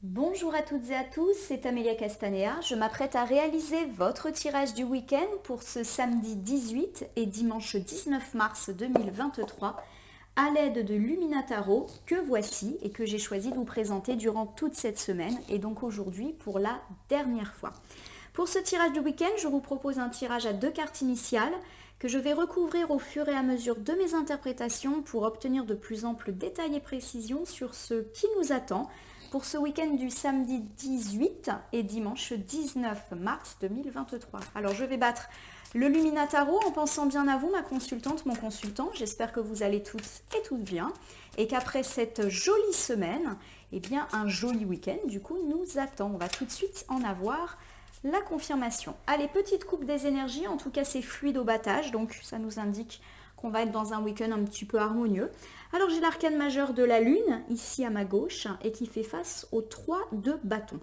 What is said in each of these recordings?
Bonjour à toutes et à tous, c'est Amélia Castanea. Je m'apprête à réaliser votre tirage du week-end pour ce samedi 18 et dimanche 19 mars 2023 à l'aide de Luminataro que voici et que j'ai choisi de vous présenter durant toute cette semaine et donc aujourd'hui pour la dernière fois. Pour ce tirage du week-end, je vous propose un tirage à 2 cartes initiales que je vais recouvrir au fur et à mesure de mes interprétations pour obtenir de plus amples détails et précisions sur ce qui nous attend pour ce week-end du samedi 18 et dimanche 19 mars 2023. Alors je vais battre le Luminataro en pensant bien à vous, ma consultante, mon consultant. J'espère que vous allez tous et toutes bien et qu'après cette jolie semaine, eh bien un joli week-end du coup nous attend. On va tout de suite en avoir la confirmation. Allez, petite coupe des énergies, en tout cas c'est fluide au battage, donc ça nous indique qu'on va être dans un week-end un petit peu harmonieux. Alors j'ai l'arcane majeur de la lune, ici à ma gauche, et qui fait face aux 3 de bâton.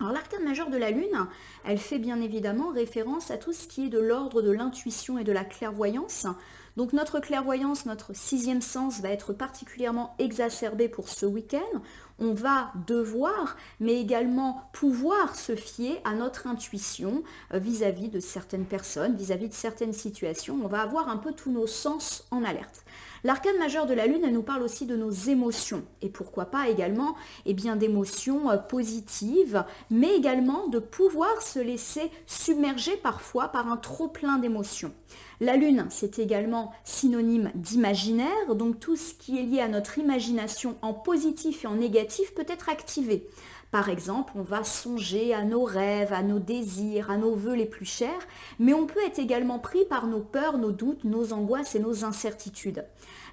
Alors l'arcane majeure de la lune, elle fait bien évidemment référence à tout ce qui est de l'ordre de l'intuition et de la clairvoyance. Donc notre clairvoyance, notre 6e sens va être particulièrement exacerbé pour ce week-end. On va devoir, mais également pouvoir se fier à notre intuition vis-à-vis de certaines personnes, vis-à-vis de certaines situations. On va avoir un peu tous nos sens en alerte. L'arcane majeure de la lune, elle nous parle aussi de nos émotions et pourquoi pas également d'émotions positives, mais également de pouvoir se laisser submerger parfois par un trop plein d'émotions. La lune, c'est également synonyme d'imaginaire, donc tout ce qui est lié à notre imagination en positif et en négatif peut être activé. Par exemple, on va songer à nos rêves, à nos désirs, à nos vœux les plus chers, mais on peut être également pris par nos peurs, nos doutes, nos angoisses et nos incertitudes.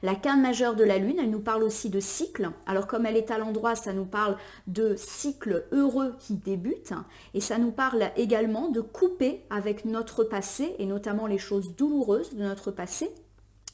La quinte majeure de la lune, elle nous parle aussi de cycle. Alors comme elle est à l'endroit, ça nous parle de cycle heureux qui débute et ça nous parle également de couper avec notre passé et notamment les choses douloureuses de notre passé.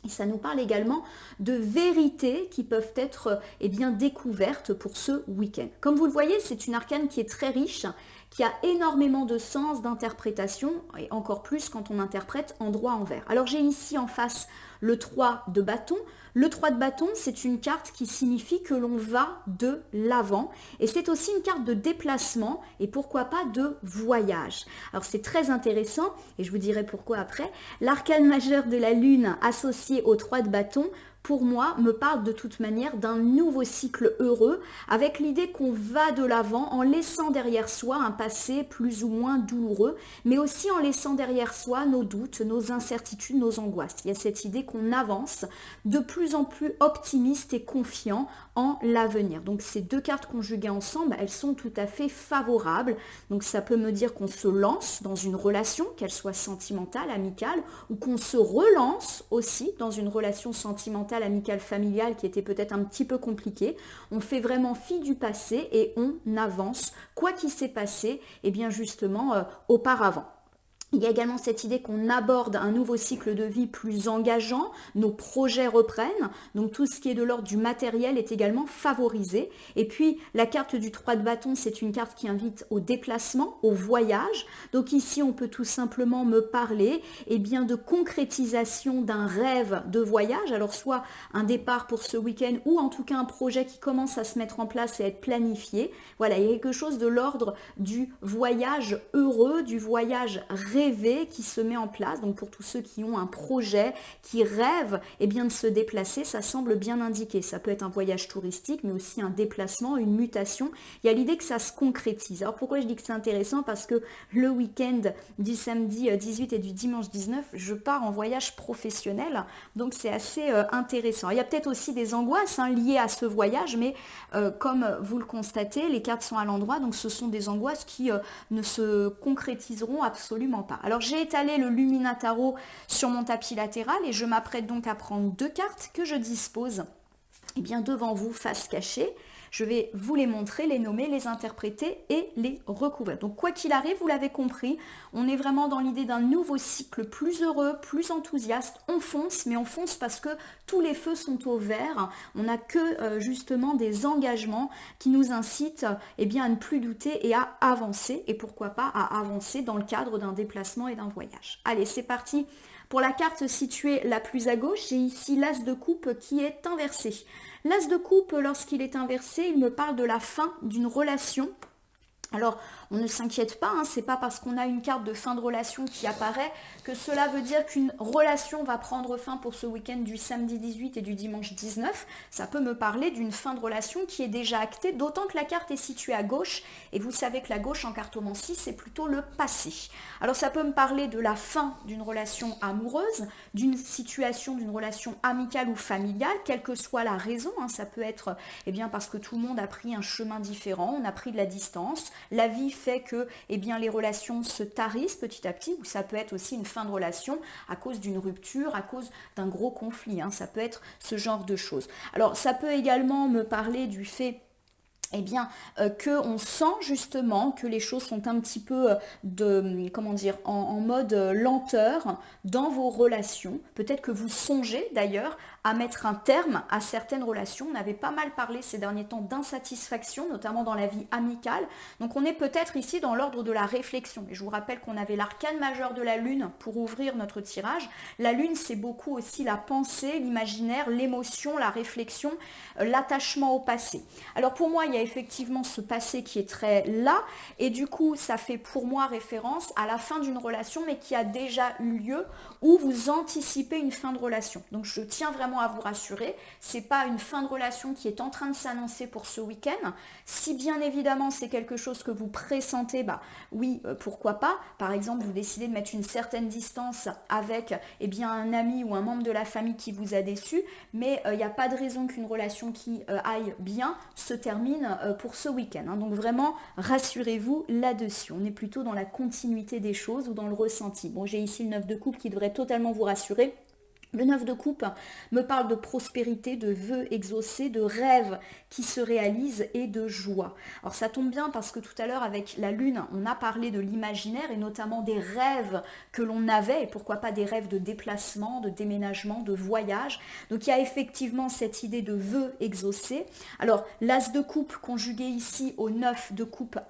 Et ça nous parle également de vérités qui peuvent être découvertes pour ce week-end. Comme vous le voyez, c'est une arcane qui est très riche, qui a énormément de sens, d'interprétation, et encore plus quand on interprète en droit envers. Alors j'ai ici en face le 3 de bâton. Le 3 de bâton, c'est une carte qui signifie que l'on va de l'avant. Et c'est aussi une carte de déplacement et pourquoi pas de voyage. Alors c'est très intéressant et je vous dirai pourquoi après. L'arcane majeur de la lune associé au 3 de bâton, pour moi, me parle de toute manière d'un nouveau cycle heureux avec l'idée qu'on va de l'avant en laissant derrière soi un passé plus ou moins douloureux, mais aussi en laissant derrière soi nos doutes, nos incertitudes, nos angoisses. Il y a cette idée qu'on avance de plus en plus optimiste et confiant en l'avenir. Donc ces deux cartes conjuguées ensemble, elles sont tout à fait favorables. Donc ça peut me dire qu'on se lance dans une relation, qu'elle soit sentimentale, amicale, ou qu'on se relance aussi dans une relation sentimentale, amicale, familiale qui était peut-être un petit peu compliquée. On fait vraiment fi du passé et on avance, quoi qu'il s'est passé, et bien justement auparavant. Il y a également cette idée qu'on aborde un nouveau cycle de vie plus engageant, nos projets reprennent, donc tout ce qui est de l'ordre du matériel est également favorisé. Et puis la carte du 3 de bâton, c'est une carte qui invite au déplacement, au voyage. Donc ici, on peut tout simplement me parler de concrétisation d'un rêve de voyage, alors soit un départ pour ce week-end ou en tout cas un projet qui commence à se mettre en place et à être planifié. Voilà, il y a quelque chose de l'ordre du voyage heureux, du voyage rêvé qui se met en place. Donc pour tous ceux qui ont un projet, qui rêvent de se déplacer, ça semble bien indiqué. Ça peut être un voyage touristique, mais aussi un déplacement, une mutation. Il y a l'idée que ça se concrétise. Alors pourquoi je dis que c'est intéressant? Parce que le week-end du samedi 18 et du dimanche 19, je pars en voyage professionnel. Donc c'est assez intéressant. Il y a peut-être aussi des angoisses liées à ce voyage, mais comme vous le constatez, les cartes sont à l'endroit. Donc ce sont des angoisses qui ne se concrétiseront absolument pas. Alors j'ai étalé le Luminataro sur mon tapis latéral et je m'apprête donc à prendre deux cartes que je dispose devant vous face cachée. Je vais vous les montrer, les nommer, les interpréter et les recouvrir. Donc quoi qu'il arrive, vous l'avez compris, on est vraiment dans l'idée d'un nouveau cycle plus heureux, plus enthousiaste. On fonce, mais on fonce parce que tous les feux sont au vert. On n'a que justement des engagements qui nous incitent à ne plus douter et à avancer. Et pourquoi pas à avancer dans le cadre d'un déplacement et d'un voyage. Allez, c'est parti. Pour la carte située la plus à gauche, j'ai ici l'as de coupe qui est inversé. L'as de coupe, lorsqu'il est inversé, il me parle de la fin d'une relation. Alors, on ne s'inquiète pas, hein, c'est pas parce qu'on a une carte de fin de relation qui apparaît que cela veut dire qu'une relation va prendre fin pour ce week-end du samedi 18 et du dimanche 19. Ça peut me parler d'une fin de relation qui est déjà actée, d'autant que la carte est située à gauche, et vous savez que la gauche en cartomancie, c'est plutôt le passé. Alors, ça peut me parler de la fin d'une relation amoureuse, d'une situation, d'une relation amicale ou familiale, quelle que soit la raison, hein, ça peut être parce que tout le monde a pris un chemin différent, on a pris de la distance, la vie fait que les relations se tarissent petit à petit, ou ça peut être aussi une fin de relation à cause d'une rupture, à cause d'un gros conflit, hein, ça peut être ce genre de choses. Alors ça peut également me parler du fait qu'on sent justement que les choses sont un petit peu en mode lenteur dans vos relations. Peut-être que vous songez d'ailleurs à mettre un terme à certaines relations. On avait pas mal parlé ces derniers temps d'insatisfaction, notamment dans la vie amicale. Donc on est peut-être ici dans l'ordre de la réflexion. Et je vous rappelle qu'on avait l'arcane majeur de la lune pour ouvrir notre tirage. La lune, c'est beaucoup aussi la pensée, l'imaginaire, l'émotion, la réflexion, l'attachement au passé. Alors pour moi, il y a effectivement ce passé qui est très là, et du coup, ça fait pour moi référence à la fin d'une relation, mais qui a déjà eu lieu, où vous anticipez une fin de relation. Donc je tiens vraiment à vous rassurer, c'est pas une fin de relation qui est en train de s'annoncer pour ce week-end. Si bien évidemment c'est quelque chose que vous pressentez, oui, pourquoi pas. Par exemple, vous décidez de mettre une certaine distance avec un ami ou un membre de la famille qui vous a déçu, mais il n'y a pas de raison qu'une relation qui aille bien se termine pour ce week-end. Hein. Donc vraiment, rassurez-vous là-dessus. On est plutôt dans la continuité des choses ou dans le ressenti. Bon, j'ai ici le 9 de coupe qui devrait totalement vous rassurer. Le 9 de coupe me parle de prospérité, de vœux exaucés, de rêves qui se réalisent et de joie. Alors ça tombe bien parce que tout à l'heure avec la lune, on a parlé de l'imaginaire et notamment des rêves que l'on avait, et pourquoi pas des rêves de déplacement, de déménagement, de voyage. Donc il y a effectivement cette idée de vœux exaucés. Alors l'as de coupe conjugué ici au 9 de coupe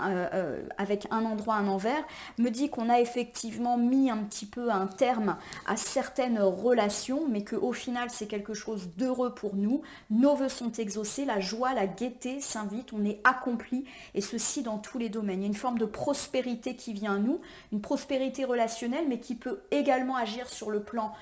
avec un endroit, un envers, me dit qu'on a effectivement mis un petit peu un terme à certaines relations, mais qu'au final c'est quelque chose d'heureux pour nous. Nos vœux sont exaucés, la joie, la gaieté s'invite, on est accompli, et ceci dans tous les domaines. Il y a une forme de prospérité qui vient à nous, une prospérité relationnelle, mais qui peut également agir sur le plan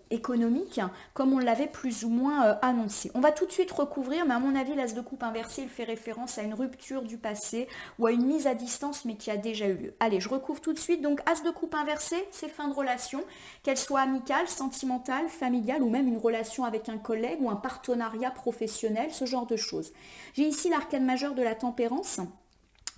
économique, comme on l'avait plus ou moins annoncé. On va tout de suite recouvrir, mais à mon avis, l'as de coupe inversé, il fait référence à une rupture du passé ou à une mise à distance, mais qui a déjà eu lieu. Allez, je recouvre tout de suite. Donc, as de coupe inversé, c'est fin de relation, qu'elle soit amicale, sentimentale, familiale, ou même une relation avec un collègue ou un partenariat professionnel, ce genre de choses. J'ai ici l'arcane majeur de la tempérance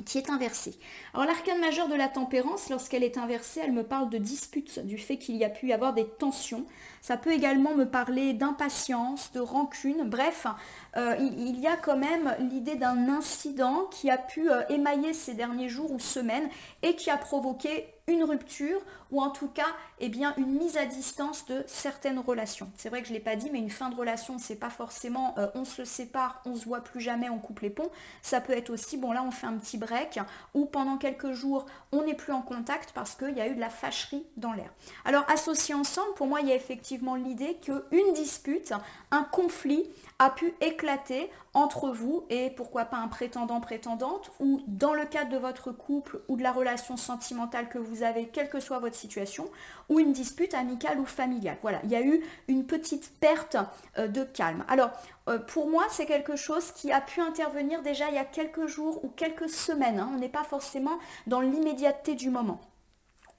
qui est inversée. Alors l'arcane majeure de la tempérance, lorsqu'elle est inversée, elle me parle de disputes, du fait qu'il y a pu y avoir des tensions. Ça peut également me parler d'impatience, de rancune, bref, il y a quand même l'idée d'un incident qui a pu émailler ces derniers jours ou semaines et qui a provoqué une rupture ou en tout cas une mise à distance de certaines relations. C'est vrai que je ne l'ai pas dit, mais une fin de relation, c'est pas forcément on se sépare, on se voit plus jamais, on coupe les ponts. Ça peut être aussi, bon là on fait un petit break ou pendant quelques jours on n'est plus en contact parce qu'il y a eu de la fâcherie dans l'air. Alors associés ensemble, pour moi il y a effectivement l'idée qu'une dispute, un conflit a pu éclater entre vous et pourquoi pas un prétendant-prétendante, ou dans le cadre de votre couple ou de la relation sentimentale que vous avez, quelle que soit votre situation, ou une dispute amicale ou familiale. Voilà, il y a eu une petite perte de calme. Alors, pour moi, c'est quelque chose qui a pu intervenir déjà il y a quelques jours ou quelques semaines. Hein. On n'est pas forcément dans l'immédiateté du moment,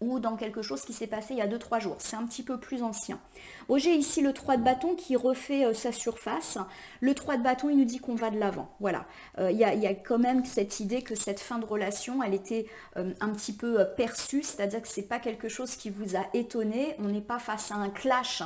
ou dans quelque chose qui s'est passé il y a 2-3 jours. C'est un petit peu plus ancien. Bon, j'ai ici le 3 de bâton qui refait sa surface. Le 3 de bâton, il nous dit qu'on va de l'avant. Voilà. Il y a quand même cette idée que cette fin de relation, elle était un petit peu perçue, c'est-à-dire que c'est pas quelque chose qui vous a étonné. On n'est pas face à un clash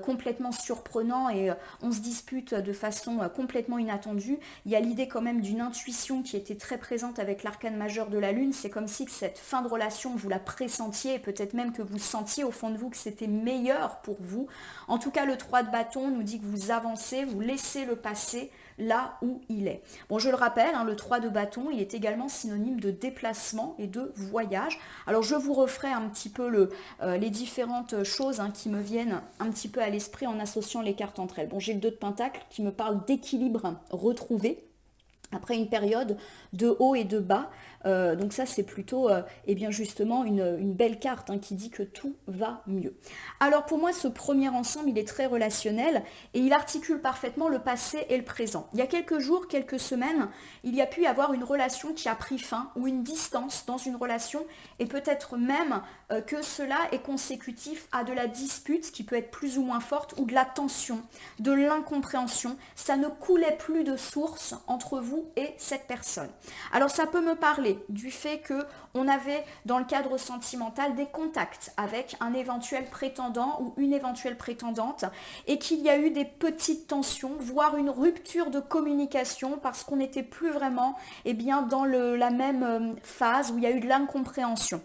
complètement surprenant et on se dispute de façon complètement inattendue. Il y a l'idée quand même d'une intuition qui était très présente avec l'arcane majeur de la lune. C'est comme si cette fin de relation, vous la pressentiez et peut-être même que vous sentiez au fond de vous que c'était meilleur pour vous. En tout cas, le 3 de bâton nous dit que vous avancez, vous laissez le passé, là où il est. Bon, je le rappelle, hein, le 3 de bâton, il est également synonyme de déplacement et de voyage. Alors je vous referai un petit peu les différentes choses, hein, qui me viennent un petit peu à l'esprit en associant les cartes entre elles. Bon, j'ai le 2 de pentacle qui me parle d'équilibre retrouvé après une période de haut et de bas. Donc ça, c'est plutôt eh bien justement une belle carte, hein, qui dit que tout va mieux. Alors pour moi, ce premier ensemble, il est très relationnel et il articule parfaitement le passé et le présent. Il y a quelques jours, quelques semaines, il y a pu y avoir une relation qui a pris fin ou une distance dans une relation, et peut-être même que cela est consécutif à de la dispute qui peut être plus ou moins forte, ou de la tension, de l'incompréhension. Ça ne coulait plus de source entre vous et cette personne. Alors ça peut me parler du fait que on avait dans le cadre sentimental des contacts avec un éventuel prétendant ou une éventuelle prétendante, et qu'il y a eu des petites tensions, voire une rupture de communication parce qu'on n'était plus vraiment dans la même phase, où il y a eu de l'incompréhension.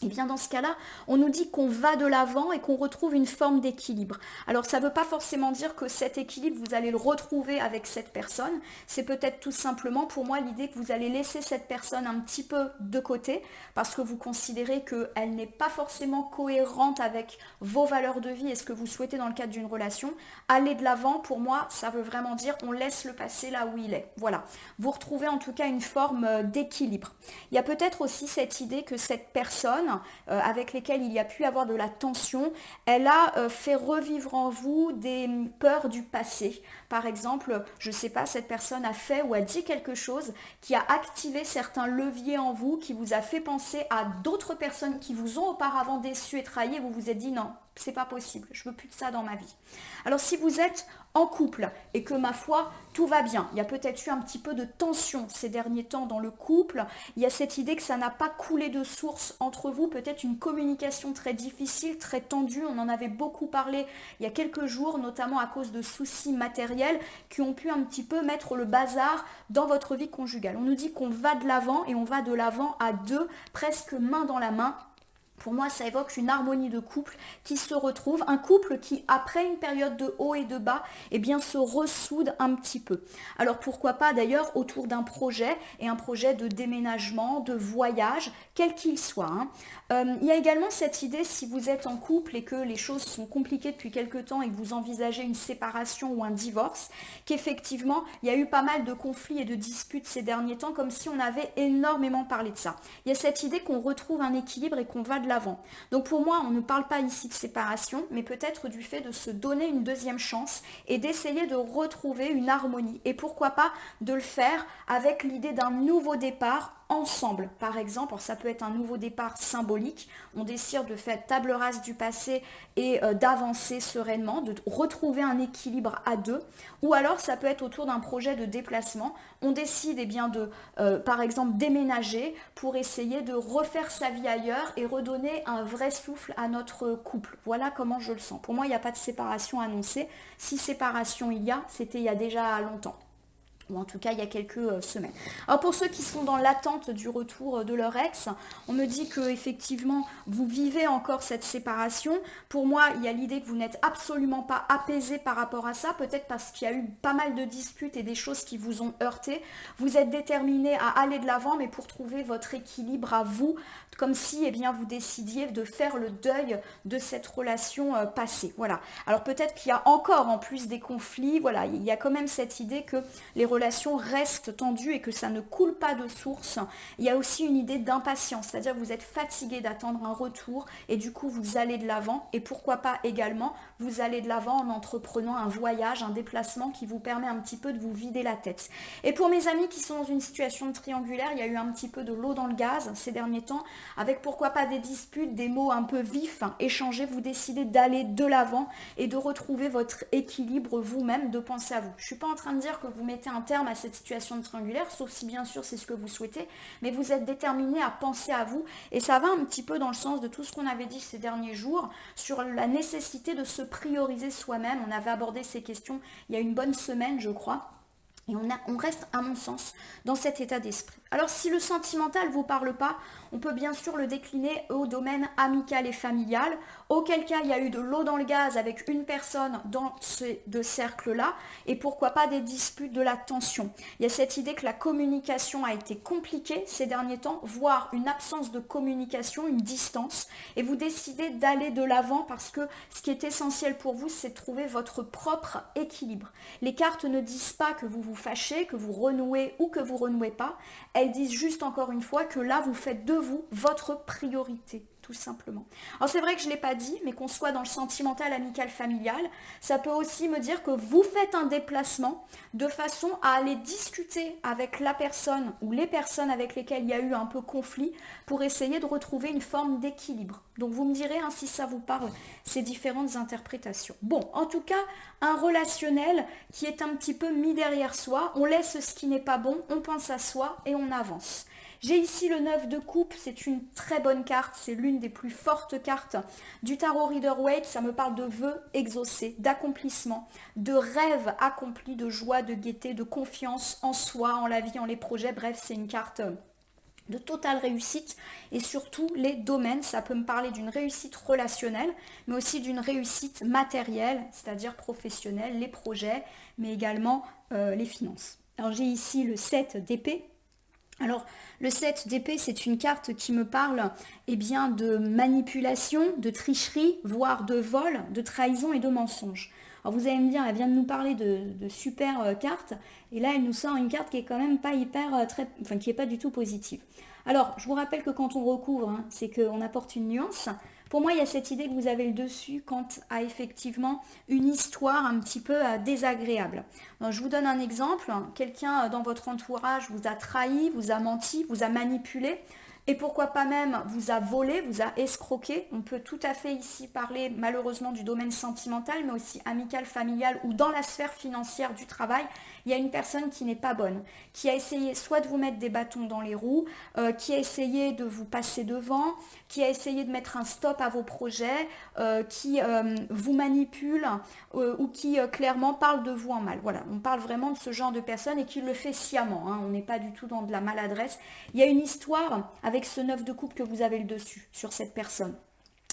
Et bien dans ce cas-là, on nous dit qu'on va de l'avant et qu'on retrouve une forme d'équilibre. Alors ça ne veut pas forcément dire que cet équilibre, vous allez le retrouver avec cette personne. C'est peut-être tout simplement pour moi l'idée que vous allez laisser cette personne un petit peu de côté parce que vous considérez qu'elle n'est pas forcément cohérente avec vos valeurs de vie et ce que vous souhaitez dans le cadre d'une relation. Aller de l'avant, pour moi, ça veut vraiment dire on laisse le passé là où il est. Voilà. Vous retrouvez en tout cas une forme d'équilibre. Il y a peut-être aussi cette idée que cette personne avec lesquelles il y a pu avoir de la tension, elle a fait revivre en vous des peurs du passé. Par exemple, je ne sais pas, cette personne a fait ou a dit quelque chose qui a activé certains leviers en vous, qui vous a fait penser à d'autres personnes qui vous ont auparavant déçu et trahi, et vous vous êtes dit non, c'est pas possible, je veux plus de ça dans ma vie. Alors si vous êtes en couple et que ma foi, tout va bien, il y a peut-être eu un petit peu de tension ces derniers temps dans le couple, il y a cette idée que ça n'a pas coulé de source entre vous, peut-être une communication très difficile, très tendue, on en avait beaucoup parlé il y a quelques jours, notamment à cause de soucis matériels qui ont pu un petit peu mettre le bazar dans votre vie conjugale. On nous dit qu'on va de l'avant et on va de l'avant à deux, presque main dans la main. Pour moi, ça évoque une harmonie de couple qui se retrouve, un couple qui, après une période de haut et de bas, se ressoude un petit peu. Alors pourquoi pas d'ailleurs autour d'un projet, et un projet de déménagement, de voyage, quel qu'il soit. Il y a également cette idée, si vous êtes en couple et que les choses sont compliquées depuis quelque temps et que vous envisagez une séparation ou un divorce, qu'effectivement, il y a eu pas mal de conflits et de disputes ces derniers temps, comme si on avait énormément parlé de ça. Il y a cette idée qu'on retrouve un équilibre et qu'on va de l'avant. Donc pour moi, on ne parle pas ici de séparation, mais peut-être du fait de se donner une deuxième chance et d'essayer de retrouver une harmonie. Et pourquoi pas de le faire avec l'idée d'un nouveau départ ensemble. Par exemple, ça peut être un nouveau départ symbolique. On décide de faire table rase du passé et d'avancer sereinement, de retrouver un équilibre à deux. Ou alors, ça peut être autour d'un projet de déplacement. On décide par exemple, déménager pour essayer de refaire sa vie ailleurs et redonner un vrai souffle à notre couple. Voilà comment je le sens. Pour moi, il n'y a pas de séparation annoncée. Si séparation il y a, c'était il y a déjà longtemps. Ou en tout cas il y a quelques semaines. Alors pour ceux qui sont dans l'attente du retour de leur ex, on me dit que effectivement vous vivez encore cette séparation. Pour moi, il y a l'idée que vous n'êtes absolument pas apaisé par rapport à ça, peut-être parce qu'il y a eu pas mal de disputes et des choses qui vous ont heurté. Vous êtes déterminé à aller de l'avant, mais pour trouver votre équilibre à vous, comme si vous décidiez de faire le deuil de cette relation passée. Voilà. Alors peut-être qu'il y a encore en plus des conflits, voilà, il y a quand même cette idée que les relations restent tendues et que ça ne coule pas de source. Il y a aussi une idée d'impatience, c'est-à-dire que vous êtes fatigué d'attendre un retour et du coup vous allez de l'avant, et pourquoi pas également vous allez de l'avant en entreprenant un voyage, un déplacement qui vous permet un petit peu de vous vider la tête. Et pour mes amis qui sont dans une situation de triangulaire, il y a eu un petit peu de l'eau dans le gaz ces derniers temps, avec pourquoi pas des disputes, des mots un peu vifs, échangés, vous décidez d'aller de l'avant et de retrouver votre équilibre vous-même, de penser à vous. Je ne suis pas en train de dire que vous mettez un terme à cette situation de triangulaire, sauf si bien sûr c'est ce que vous souhaitez, mais vous êtes déterminé à penser à vous, et ça va un petit peu dans le sens de tout ce qu'on avait dit ces derniers jours sur la nécessité de se prioriser soi-même. On avait abordé ces questions il y a une bonne semaine, je crois. Et on reste, à mon sens, dans cet état d'esprit. Alors, si le sentimental ne vous parle pas, on peut bien sûr le décliner au domaine amical et familial, auquel cas il y a eu de l'eau dans le gaz avec une personne dans ces deux cercles-là, et pourquoi pas des disputes, de la tension. Il y a cette idée que la communication a été compliquée ces derniers temps, voire une absence de communication, une distance, et vous décidez d'aller de l'avant parce que ce qui est essentiel pour vous, c'est de trouver votre propre équilibre. Les cartes ne disent pas que vous vous fâchez, que vous renouez ou que vous renouez pas. Elles disent juste encore une fois que là, vous faites de vous votre priorité, tout simplement. Alors c'est vrai que je ne l'ai pas dit, mais qu'on soit dans le sentimental, amical, familial, ça peut aussi me dire que vous faites un déplacement de façon à aller discuter avec la personne ou les personnes avec lesquelles il y a eu un peu conflit pour essayer de retrouver une forme d'équilibre. Donc vous me direz hein, si ça vous parle, ces différentes interprétations. Bon, en tout cas, un relationnel qui est un petit peu mis derrière soi, on laisse ce qui n'est pas bon, on pense à soi et on avance. J'ai ici le 9 de coupe, c'est une très bonne carte, c'est l'une des plus fortes cartes du tarot Rider-Waite. Ça me parle de vœux exaucés, d'accomplissement, de rêves accomplis, de joie, de gaieté, de confiance en soi, en la vie, en les projets. Bref, c'est une carte de totale réussite et surtout les domaines. Ça peut me parler d'une réussite relationnelle, mais aussi d'une réussite matérielle, c'est-à-dire professionnelle, les projets, mais également les finances. Alors j'ai ici le 7 d'épée. Alors, le 7 d'épée, c'est une carte qui me parle eh bien, de manipulation, de tricherie, voire de vol, de trahison et de mensonge. Alors vous allez me dire, elle vient de nous parler de super cartes, et là elle nous sort une carte qui est quand même pas hyper, qui est pas du tout positive. Alors, je vous rappelle que quand on recouvre, hein, c'est qu'on apporte une nuance. Pour moi, il y a cette idée que vous avez le dessus quant à effectivement une histoire un petit peu désagréable. Donc, je vous donne un exemple. Quelqu'un dans votre entourage vous a trahi, vous a menti, vous a manipulé. Et pourquoi pas même vous a volé, vous a escroqué. On peut tout à fait ici parler malheureusement du domaine sentimental, mais aussi amical, familial ou dans la sphère financière du travail. Il y a une personne qui n'est pas bonne, qui a essayé soit de vous mettre des bâtons dans les roues, qui a essayé de vous passer devant, qui a essayé de mettre un stop à vos projets, qui vous manipule ou qui clairement parle de vous en mal. Voilà, on parle vraiment de ce genre de personne et qui le fait sciemment. Hein. On n'est pas du tout dans de la maladresse. Il y a une histoire avec ce 9 de coupe que vous avez le dessus sur cette personne.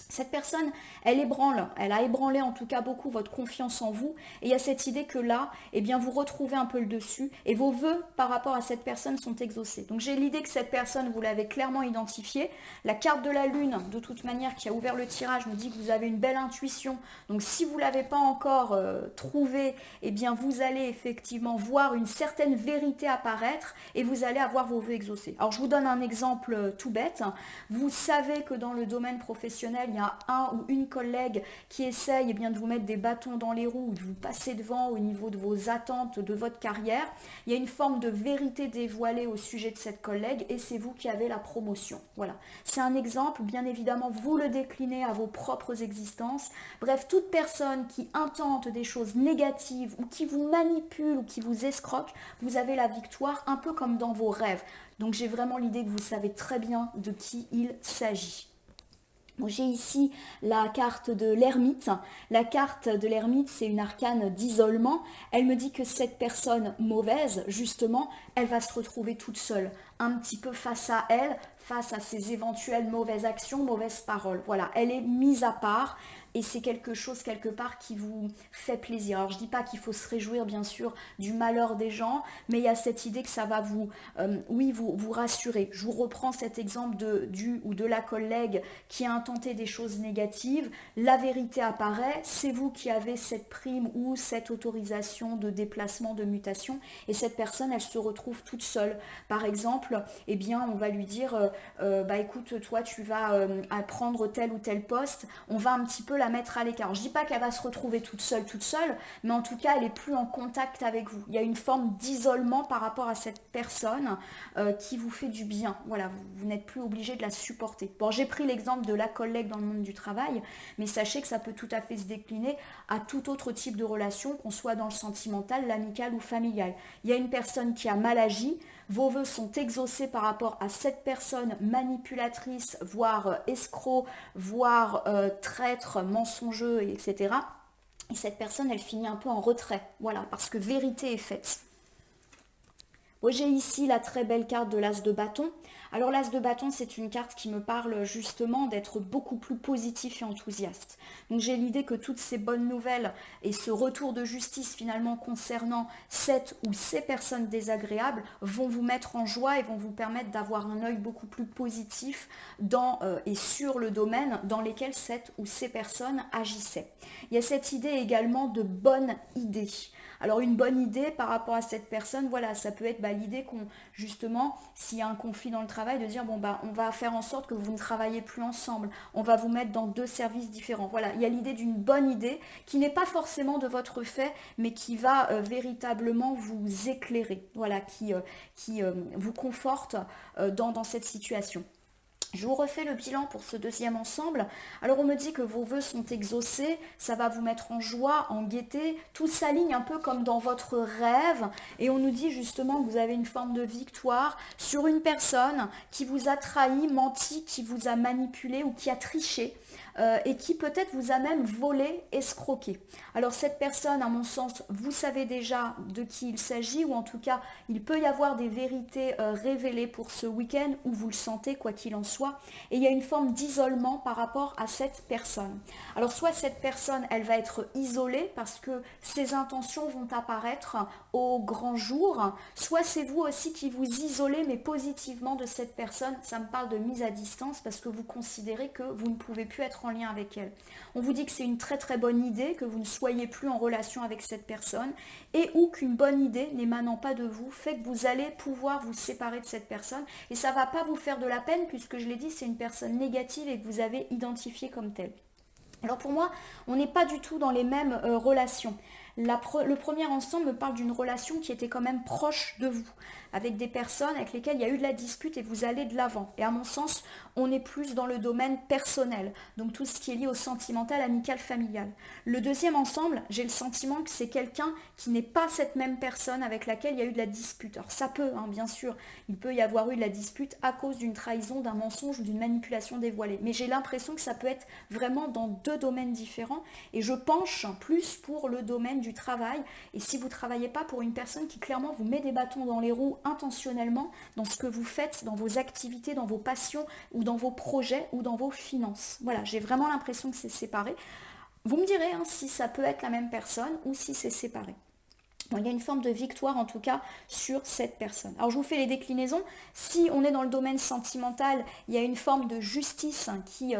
Cette personne, elle ébranle, elle a ébranlé en tout cas beaucoup votre confiance en vous. Et il y a cette idée que là, eh bien, vous retrouvez un peu le dessus et vos vœux par rapport à cette personne sont exaucés. Donc j'ai l'idée que cette personne, vous l'avez clairement identifiée. La carte de la lune, de toute manière, qui a ouvert le tirage, me dit que vous avez une belle intuition. Donc si vous ne l'avez pas encore trouvée, eh bien, vous allez effectivement voir une certaine vérité apparaître et vous allez avoir vos vœux exaucés. Alors je vous donne un exemple tout bête. Vous savez que dans le domaine professionnel, il y a un ou une collègue qui essaye eh bien, de vous mettre des bâtons dans les roues, de vous passer devant au niveau de vos attentes, de votre carrière. Il y a une forme de vérité dévoilée au sujet de cette collègue et c'est vous qui avez la promotion. Voilà, c'est un exemple. Bien évidemment, vous le déclinez à vos propres existences. Bref, toute personne qui intente des choses négatives ou qui vous manipule ou qui vous escroque, vous avez la victoire un peu comme dans vos rêves. Donc j'ai vraiment l'idée que vous savez très bien de qui il s'agit. Bon, j'ai ici la carte de l'ermite. La carte de l'ermite, c'est une arcane d'isolement. Elle me dit que cette personne mauvaise, justement, elle va se retrouver toute seule, un petit peu face à elle, face à ses éventuelles mauvaises actions, mauvaises paroles. Voilà, elle est mise à part. Et c'est quelque chose quelque part qui vous fait plaisir. Alors je ne dis pas qu'il faut se réjouir bien sûr du malheur des gens, mais il y a cette idée que ça va vous, vous rassurer. Je vous reprends cet exemple du ou de la collègue qui a intenté des choses négatives. La vérité apparaît, c'est vous qui avez cette prime ou cette autorisation de déplacement, de mutation, et cette personne, elle se retrouve toute seule. Par exemple, eh bien, on va lui dire, écoute, toi tu vas prendre tel ou tel poste, on va un petit peu la mettre à l'écart. Je ne dis pas qu'elle va se retrouver toute seule, mais en tout cas, elle n'est plus en contact avec vous. Il y a une forme d'isolement par rapport à cette personne qui vous fait du bien. Voilà, vous n'êtes plus obligé de la supporter. Bon, j'ai pris l'exemple de la collègue dans le monde du travail, mais sachez que ça peut tout à fait se décliner à tout autre type de relation, qu'on soit dans le sentimental, l'amical ou familial. Il y a une personne qui a mal agi, vos vœux sont exaucés par rapport à cette personne manipulatrice, voire escroc, voire traître, mensongeux, etc. Et cette personne, elle finit un peu en retrait. Voilà, parce que vérité est faite. Bon, j'ai ici la très belle carte de l'As de bâton. Alors l'As de bâton, c'est une carte qui me parle justement d'être beaucoup plus positif et enthousiaste. Donc j'ai l'idée que toutes ces bonnes nouvelles et ce retour de justice finalement concernant cette ou ces personnes désagréables vont vous mettre en joie et vont vous permettre d'avoir un œil beaucoup plus positif dans et sur le domaine dans lequel cette ou ces personnes agissaient. Il y a cette idée également de bonne idée. Alors une bonne idée par rapport à cette personne, voilà, ça peut être l'idée qu'on, justement, s'il y a un conflit dans le travail, de dire, bon, on va faire en sorte que vous ne travaillez plus ensemble, on va vous mettre dans deux services différents. Voilà, il y a l'idée d'une bonne idée qui n'est pas forcément de votre fait, mais qui va véritablement vous éclairer, voilà, qui vous conforte dans cette situation. Je vous refais le bilan pour ce deuxième ensemble. Alors on me dit que vos vœux sont exaucés, ça va vous mettre en joie, en gaieté, tout s'aligne un peu comme dans votre rêve et on nous dit justement que vous avez une forme de victoire sur une personne qui vous a trahi, menti, qui vous a manipulé ou qui a triché. Et qui peut-être vous a même volé, escroqué. Alors cette personne, à mon sens, vous savez déjà de qui il s'agit, ou en tout cas, il peut y avoir des vérités révélées pour ce week-end, où vous le sentez, quoi qu'il en soit, et il y a une forme d'isolement par rapport à cette personne. Alors soit cette personne, elle va être isolée, parce que ses intentions vont apparaître au grand jour, soit c'est vous aussi qui vous isolez, mais positivement de cette personne. Ça me parle de mise à distance, parce que vous considérez que vous ne pouvez plus être en lien avec elle. On vous dit que c'est une très très bonne idée, que vous ne soyez plus en relation avec cette personne et ou qu'une bonne idée n'émanant pas de vous fait que vous allez pouvoir vous séparer de cette personne et ça ne va pas vous faire de la peine puisque je l'ai dit, c'est une personne négative et que vous avez identifiée comme telle. Alors pour moi, on n'est pas du tout dans les mêmes relations. Le premier ensemble me parle d'une relation qui était quand même proche de vous, avec des personnes avec lesquelles il y a eu de la dispute et vous allez de l'avant. Et à mon sens, on est plus dans le domaine personnel, donc tout ce qui est lié au sentimental, amical, familial. Le deuxième ensemble, j'ai le sentiment que c'est quelqu'un qui n'est pas cette même personne avec laquelle il y a eu de la dispute. Alors ça peut, bien sûr, il peut y avoir eu de la dispute à cause d'une trahison, d'un mensonge ou d'une manipulation dévoilée. Mais j'ai l'impression que ça peut être vraiment dans deux domaines différents et je penche plus pour le domaine du travail. Et si vous ne travaillez pas pour une personne qui clairement vous met des bâtons dans les roues intentionnellement dans ce que vous faites, dans vos activités, dans vos passions ou dans vos projets ou dans vos finances. Voilà, j'ai vraiment l'impression que c'est séparé. Vous me direz si ça peut être la même personne ou si c'est séparé. Bon, il y a une forme de victoire en tout cas sur cette personne. Alors je vous fais les déclinaisons. Si on est dans le domaine sentimental, il y a une forme de justice qui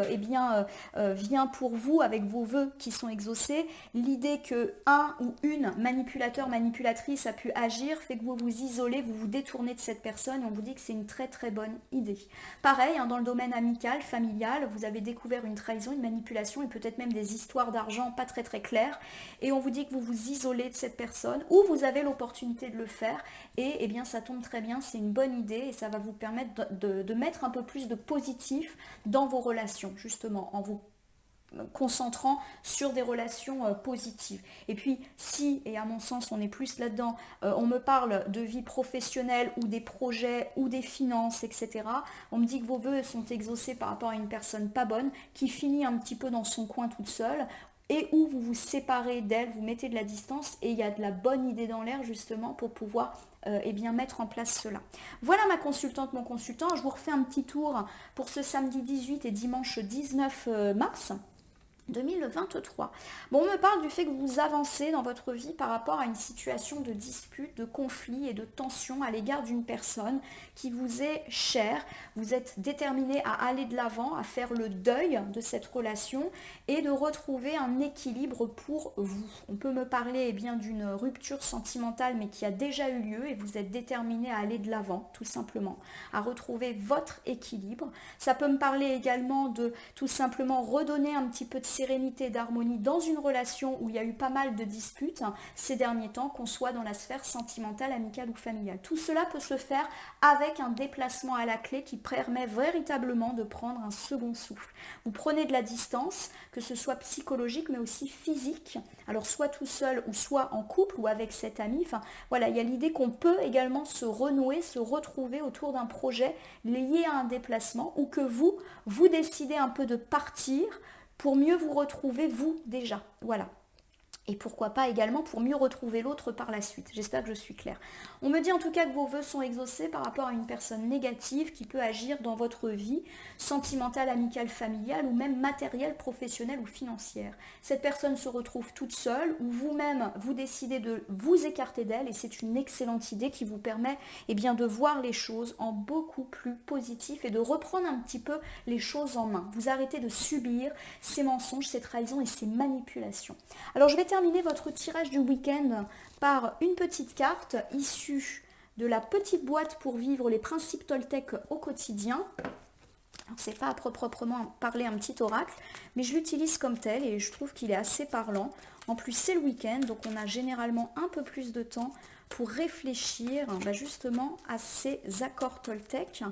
vient pour vous avec vos vœux qui sont exaucés. L'idée que un ou une manipulateur, manipulatrice a pu agir fait que vous vous isolez, vous vous détournez de cette personne et on vous dit que c'est une très très bonne idée. Pareil, dans le domaine amical, familial, vous avez découvert une trahison, une manipulation et peut-être même des histoires d'argent pas très très claires et on vous dit que vous vous isolez de cette personne ou vous avez l'opportunité de le faire et bien ça tombe très bien, c'est une bonne idée et ça va vous permettre de mettre un peu plus de positif dans vos relations, justement, en vous concentrant sur des relations positives. Et puis si, et à mon sens on est plus là-dedans, on me parle de vie professionnelle ou des projets ou des finances, etc. On me dit que vos vœux sont exaucés par rapport à une personne pas bonne qui finit un petit peu dans son coin toute seule et où vous vous séparez d'elle, vous mettez de la distance et il y a de la bonne idée dans l'air justement pour pouvoir mettre en place cela. Voilà ma consultante, mon consultant. Je vous refais un petit tour pour ce samedi 18 et dimanche 19 mars. 2023. Bon, on me parle du fait que vous avancez dans votre vie par rapport à une situation de dispute, de conflit et de tension à l'égard d'une personne qui vous est chère. Vous êtes déterminé à aller de l'avant, à faire le deuil de cette relation et de retrouver un équilibre pour vous. On peut me parler d'une rupture sentimentale mais qui a déjà eu lieu et vous êtes déterminé à aller de l'avant, tout simplement, à retrouver votre équilibre. Ça peut me parler également de tout simplement redonner un petit peu de sérénité, d'harmonie dans une relation où il y a eu pas mal de disputes ces derniers temps, qu'on soit dans la sphère sentimentale, amicale ou familiale. Tout cela peut se faire avec un déplacement à la clé qui permet véritablement de prendre un second souffle. Vous prenez de la distance, que ce soit psychologique mais aussi physique, alors soit tout seul ou soit en couple ou avec cet ami. Enfin voilà, il y a l'idée qu'on peut également se renouer, se retrouver autour d'un projet lié à un déplacement ou que vous décidez un peu de partir pour mieux vous retrouver vous déjà. Voilà. Et pourquoi pas également pour mieux retrouver l'autre par la suite. J'espère que je suis claire. On me dit en tout cas que vos vœux sont exaucés par rapport à une personne négative qui peut agir dans votre vie sentimentale, amicale, familiale ou même matérielle, professionnelle ou financière. Cette personne se retrouve toute seule ou vous-même vous décidez de vous écarter d'elle et c'est une excellente idée qui vous permet de voir les choses en beaucoup plus positif et de reprendre un petit peu les choses en main. Vous arrêtez de subir ces mensonges, ces trahisons et ces manipulations. Alors je vais terminer votre tirage du week-end par une petite carte issue de la petite boîte pour vivre les principes Toltec au quotidien. C'est pas à proprement parler un petit oracle, mais je l'utilise comme tel et je trouve qu'il est assez parlant. En plus c'est le week-end, donc on a généralement un peu plus de temps pour réfléchir justement à ces accords Toltec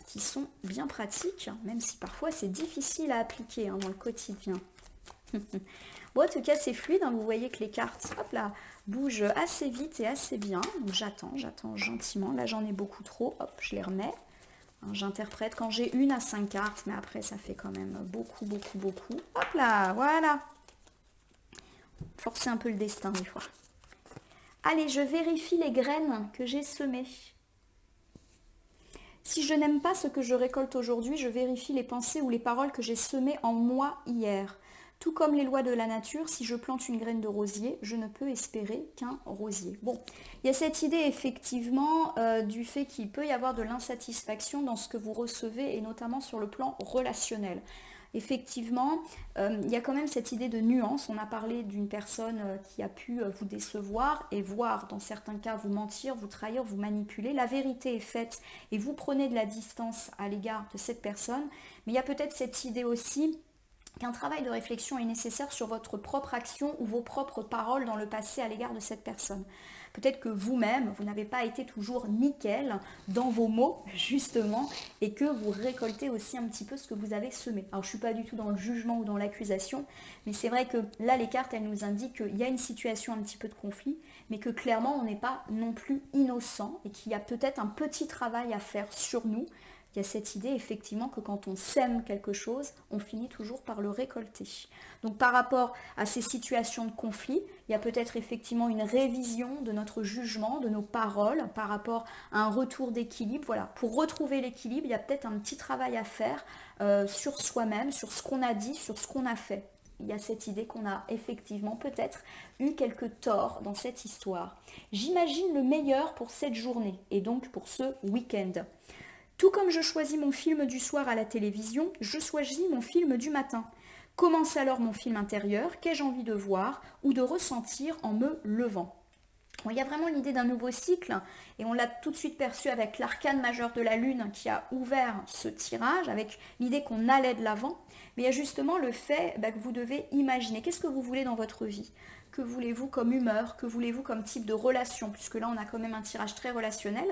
qui sont bien pratiques, même si parfois c'est difficile à appliquer dans le quotidien. Bon, en tout cas, c'est fluide. Vous voyez que les cartes, hop là, bougent assez vite et assez bien. Donc, j'attends gentiment. Là, j'en ai beaucoup trop. Hop, je les remets. J'interprète quand j'ai 1 à 5 cartes, mais après, ça fait quand même beaucoup. Hop là, voilà. Forcer un peu le destin, des fois. Allez, je vérifie les graines que j'ai semées. Si je n'aime pas ce que je récolte aujourd'hui, je vérifie les pensées ou les paroles que j'ai semées en moi hier. Tout comme les lois de la nature, si je plante une graine de rosier, je ne peux espérer qu'un rosier. Bon, il y a cette idée effectivement du fait qu'il peut y avoir de l'insatisfaction dans ce que vous recevez et notamment sur le plan relationnel. Effectivement, il y a quand même cette idée de nuance. On a parlé d'une personne qui a pu vous décevoir et voire dans certains cas vous mentir, vous trahir, vous manipuler. La vérité est faite et vous prenez de la distance à l'égard de cette personne. Mais il y a peut-être cette idée aussi qu'un travail de réflexion est nécessaire sur votre propre action ou vos propres paroles dans le passé à l'égard de cette personne. Peut-être que vous-même, vous n'avez pas été toujours nickel dans vos mots, justement, et que vous récoltez aussi un petit peu ce que vous avez semé. Alors, je ne suis pas du tout dans le jugement ou dans l'accusation, mais c'est vrai que là, les cartes, elles nous indiquent qu'il y a une situation un petit peu de conflit, mais que clairement, on n'est pas non plus innocent et qu'il y a peut-être un petit travail à faire sur nous. Il y a cette idée effectivement que quand on sème quelque chose, on finit toujours par le récolter. Donc par rapport à ces situations de conflit, il y a peut-être effectivement une révision de notre jugement, de nos paroles par rapport à un retour d'équilibre. Voilà, pour retrouver l'équilibre, il y a peut-être un petit travail à faire sur soi-même, sur ce qu'on a dit, sur ce qu'on a fait. Il y a cette idée qu'on a effectivement peut-être eu quelques torts dans cette histoire. J'imagine le meilleur pour cette journée et donc pour ce week-end. Tout comme je choisis mon film du soir à la télévision, je choisis mon film du matin. Commence alors mon film intérieur, qu'ai-je envie de voir ou de ressentir en me levant. Bon, il y a vraiment l'idée d'un nouveau cycle et on l'a tout de suite perçu avec l'arcane majeur de la Lune qui a ouvert ce tirage, avec l'idée qu'on allait de l'avant. Mais il y a justement le fait que vous devez imaginer qu'est-ce que vous voulez dans votre vie. Que voulez-vous comme humeur? Que voulez-vous comme type de relation? Puisque là, on a quand même un tirage très relationnel.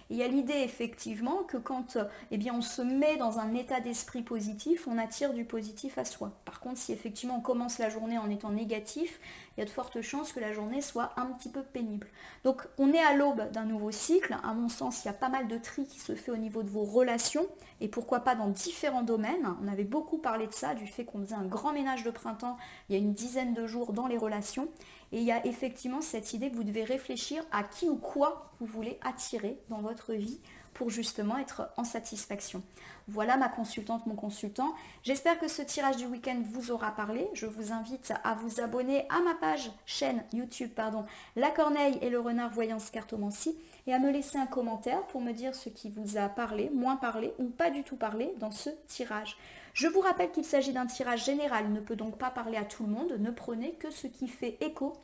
Et il y a l'idée, effectivement, que quand on se met dans un état d'esprit positif, on attire du positif à soi. Par contre, si effectivement on commence la journée en étant négatif, il y a de fortes chances que la journée soit un petit peu pénible. Donc, on est à l'aube d'un nouveau cycle. À mon sens, il y a pas mal de tri qui se fait au niveau de vos relations. Et pourquoi pas dans différents domaines. On avait beaucoup parlé de ça, du fait qu'on faisait un grand ménage de printemps il y a une dizaine de jours dans les relations. Et il y a effectivement cette idée que vous devez réfléchir à qui ou quoi vous voulez attirer dans votre vie pour justement être en satisfaction. Voilà ma consultante, mon consultant. J'espère que ce tirage du week-end vous aura parlé. Je vous invite à vous abonner à ma page chaîne YouTube, La Corneille et le Renard Voyance Cartomancie, et à me laisser un commentaire pour me dire ce qui vous a parlé, moins parlé ou pas du tout parlé dans ce tirage. Je vous rappelle qu'il s'agit d'un tirage général, ne peut donc pas parler à tout le monde. Ne prenez que ce qui fait écho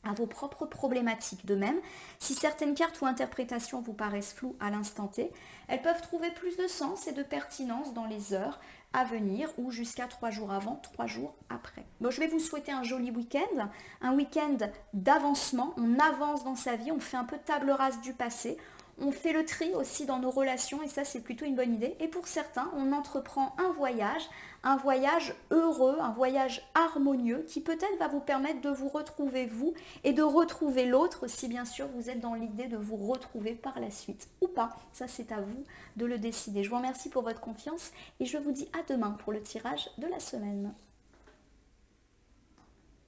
à vos propres problématiques. De même, si certaines cartes ou interprétations vous paraissent floues à l'instant T, elles peuvent trouver plus de sens et de pertinence dans les heures à venir ou jusqu'à 3 jours avant, 3 jours après. Bon, je vais vous souhaiter un joli week-end, un week-end d'avancement. On avance dans sa vie, on fait un peu table rase du passé. On fait le tri aussi dans nos relations et ça c'est plutôt une bonne idée. Et pour certains, on entreprend un voyage heureux, un voyage harmonieux qui peut-être va vous permettre de vous retrouver vous et de retrouver l'autre si bien sûr vous êtes dans l'idée de vous retrouver par la suite ou pas. Ça c'est à vous de le décider. Je vous remercie pour votre confiance et je vous dis à demain pour le tirage de la semaine.